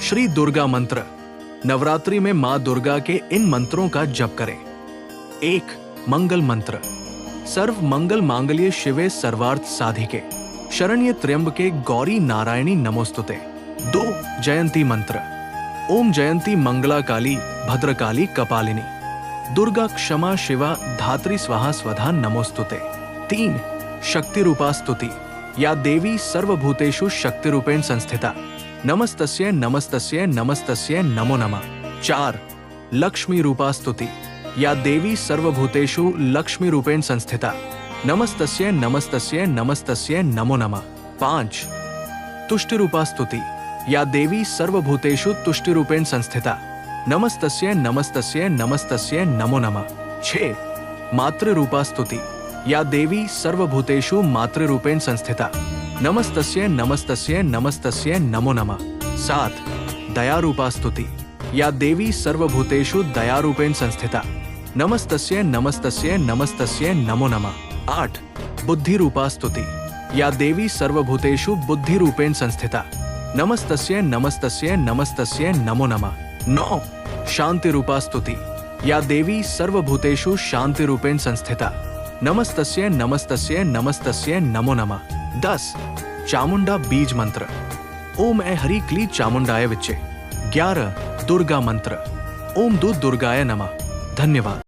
श्री दुर्गा मंत्र। नवरात्रि में माँ दुर्गा के इन मंत्रों का जप करें। 1. मंगल मंत्र। सर्व मंगल मांगल्ये शिवे सर्वार्थ साधिके शरण्ये त्र्यंबके गौरी नारायणी नमोस्तुते। 2. जयंती मंत्र। ओम जयंती मंगला काली भद्रकाली कपालिनी दुर्गा क्षमा शिवा धात्री स्वाहा स्वधा नमोस्तुते। 3. शक्ति रूपा स्तुति। या देवी सर्वभूतेषु शक्ति रूपेण संस्थिता नमस्तस्यै नमस्तस्यै नमस्तस्यै नमो नमः। 4. लक्ष्मी रूपा स्तुति। या देवी सर्वभूतेषु लक्ष्मी रूपेण संस्थिता नमस्तस्यै नमस्तस्यै नमस्तस्यै नमो नमः। 5. तुष्टि रूपा स्तुति। या देवी सर्वभूतेषु तुष्टि रूपेण संस्थिता नमस्तस्यै नमस्तस्यै नमस्तस्यै नमो नमः। 6. मातृ रूपा स्तुति। या देवी सर्वभूतेषु मातृ रूपेण संस्थिता नमस्तस्यै नमस्तस्यै नमस्तस्यै नमो नमः। 7. दया रूपा स्तुति। या देवी सर्वभूतेषु दया रूपेण संस्थिता नमस्तस्यै नमस्तस्यै नमस्तस्यै नमो नमः। 8. बुद्धि रूपा स्तुति। या देवी सर्वभूतेषु बुद्धि रूपेण संस्थिता नमस्तस्यै नमस्तस्यै नमस्तस्यै नमो नमः। 9. शांति रूपा स्तुति। या देवी सर्वभूतेषु शांति रूपेण संस्थिता नमस्तस्यै नमस्तस्यै नमस्तस्यै नमो नमः। 10. चामुंडा बीज मंत्र। ओम ऐ हरि क्ली चामुंडाय विच्चे। 11. दुर्गा मंत्र। ओम दु दुर्गाय नमः। धन्यवाद।